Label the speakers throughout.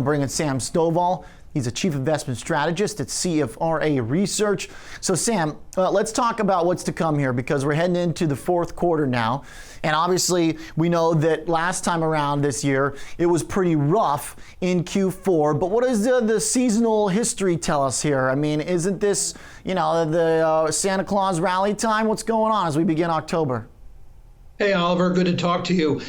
Speaker 1: Bringing Sam Stovall. He's a chief investment strategist at CFRA Research. So Sam, let's talk about what's to come here, because we're heading into the fourth quarter now. And obviously we know that last time around this year, it was pretty rough in Q4. But what does the seasonal history tell us here? I mean, isn't this, the Santa Claus rally time? What's going on as we begin October?
Speaker 2: Hey, Oliver, good to talk to you.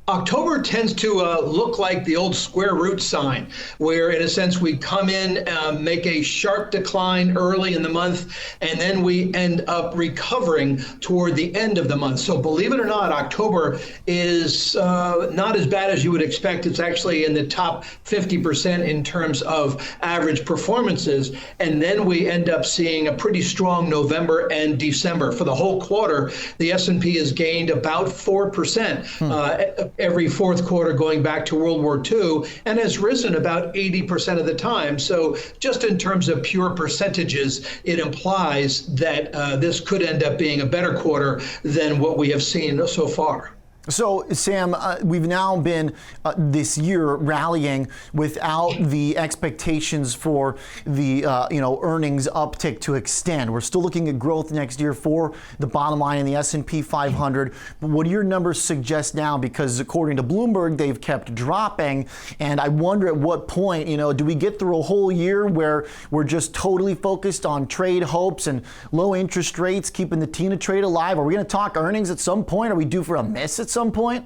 Speaker 2: October tends to look like the old square root sign, where in a sense we come in, make a sharp decline early in the month, and then we end up recovering toward the end of the month. So believe it or not, October is not as bad as you would expect. It's actually in the top 50% in terms of average performances. And then we end up seeing a pretty strong November and December. For the whole quarter, the S&P has gained about 4%. Every fourth quarter going back to World War II, and has risen about 80% of the time. So just in terms of pure percentages, it implies that this could end up being a better quarter than what we have seen so far.
Speaker 1: So, Sam, we've now been this year rallying without the expectations for the earnings uptick to extend. We're still looking at growth next year for the bottom line in the S&P 500. But what do your numbers suggest now? Because according to Bloomberg, they've kept dropping. And I wonder at what point, do we get through a whole year where we're just totally focused on trade hopes and low interest rates, keeping the TINA trade alive? Are we going to talk earnings at some point? Are we due for a miss at some point?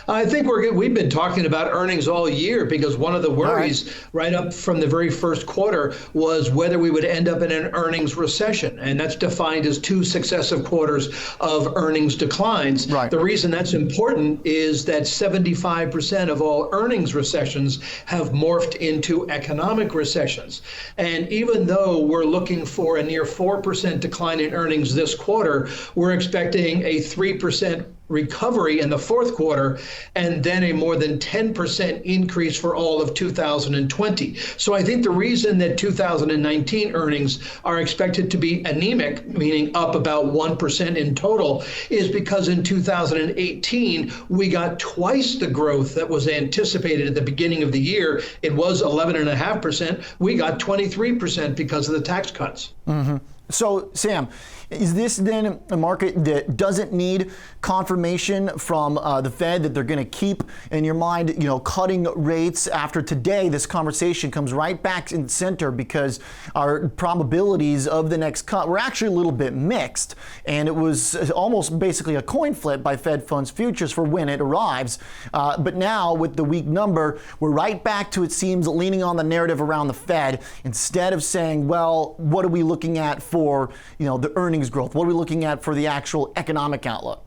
Speaker 2: I think we've been talking about earnings all year, because one of the worries right up from the very first quarter was whether we would end up in an earnings recession. And that's defined as 2 successive quarters of earnings declines. Right. The reason that's important is that 75% of all earnings recessions have morphed into economic recessions. And even though we're looking for a near 4% decline in earnings this quarter, we're expecting a 3% recovery in the fourth quarter, and then a more than 10% increase for all of 2020. So I think the reason that 2019 earnings are expected to be anemic, meaning up about 1% in total, is because in 2018, we got twice the growth that was anticipated at the beginning of the year. It was 11.5%. We got 23% because of the tax cuts.
Speaker 1: Mm-hmm. So, Sam, is this then a market that doesn't need confirmation from the Fed that they're going to keep, in your mind, cutting rates after today? This conversation comes right back in center because our probabilities of the next cut were actually a little bit mixed, and it was almost basically a coin flip by Fed funds futures for when it arrives. But now, with the weak number, we're right back to, it seems, leaning on the narrative around the Fed instead of saying, well, what are we looking at for the earnings growth? What are we looking at for the actual economic outlook?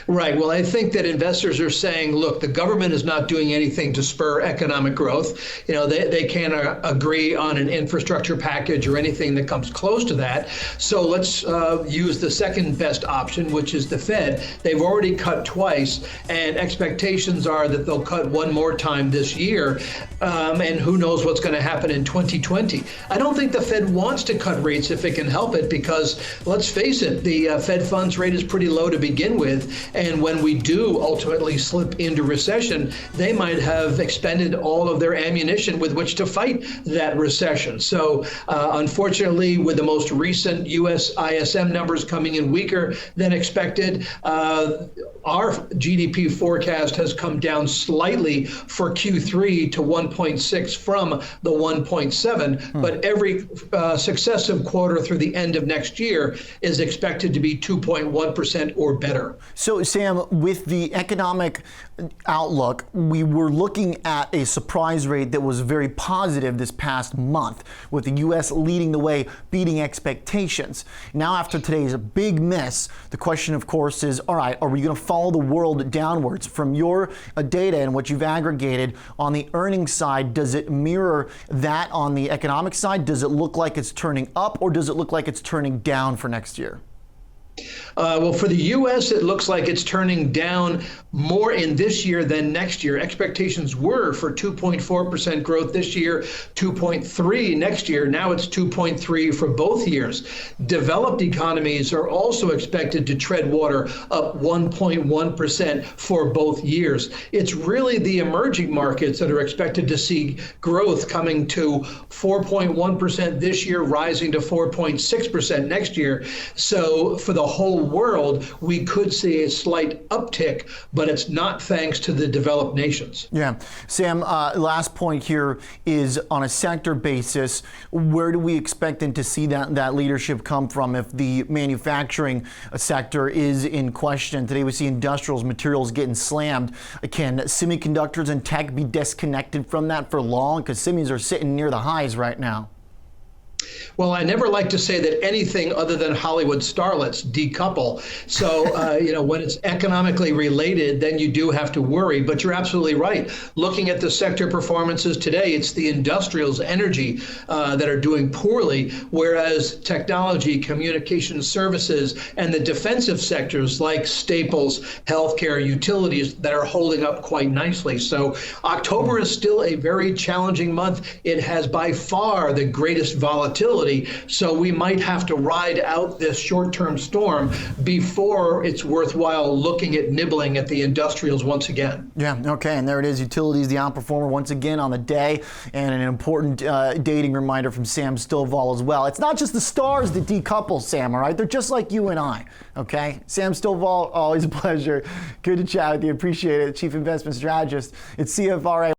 Speaker 2: Right. Well, I think that investors are saying, look, the government is not doing anything to spur economic growth. They can't agree on an infrastructure package or anything that comes close to that. So let's use the second best option, which is the Fed. They've already cut twice, and expectations are that they'll cut one more time this year. And who knows what's going to happen in 2020. I don't think the Fed wants to cut rates if it can help it, because let's face it, the Fed funds rate is pretty low to begin with. And when we do ultimately slip into recession, they might have expended all of their ammunition with which to fight that recession. So unfortunately, with the most recent U.S. ISM numbers coming in weaker than expected, our GDP forecast has come down slightly for Q3 to 1.6 from the 1.7. But every successive quarter through the end of next year is expected to be 2.1% or better.
Speaker 1: So, Sam, with the economic outlook, we were looking at a surprise rate that was very positive this past month, with the U.S. leading the way, beating expectations. Now, after today's big miss, the question, of course, is, all right, are we going to follow the world downwards? From your data and what you've aggregated on the earnings side, does it mirror that on the economic side? Does it look like it's turning up, or does it look like it's turning down for next year?
Speaker 2: Well, for the U.S., it looks like it's turning down more in this year than next year. Expectations were for 2.4% growth this year, 2.3 next year. Now it's 2.3 for both years. Developed economies are also expected to tread water, up 1.1% for both years. It's really the emerging markets that are expected to see growth coming to 4.1% this year, rising to 4.6% next year. So for the whole world, we could see a slight uptick, but it's not thanks to the developed nations.
Speaker 1: Yeah. Sam, last point here is on a sector basis, where do we expect them to see that leadership come from if the manufacturing sector is in question? Today we see industrials, materials getting slammed. Can semiconductors and tech be disconnected from that for long? Because semis are sitting near the highs right now.
Speaker 2: Well, I never like to say that anything other than Hollywood starlets decouple. So, when it's economically related, then you do have to worry. But you're absolutely right. Looking at the sector performances today, it's the industrials, energy that are doing poorly, whereas technology, communication services, and the defensive sectors like staples, healthcare, utilities that are holding up quite nicely. So October is still a very challenging month. It has by far the greatest volatility. So we might have to ride out this short-term storm before it's worthwhile looking at nibbling at the industrials once again.
Speaker 1: Yeah, okay, and there it is. Utilities, the outperformer once again on the day, and an important dating reminder from Sam Stovall as well. It's not just the stars that decouple, Sam, all right? They're just like you and I, okay? Sam Stovall, always a pleasure. Good to chat with you. Appreciate it. Chief Investment Strategist at CFRA.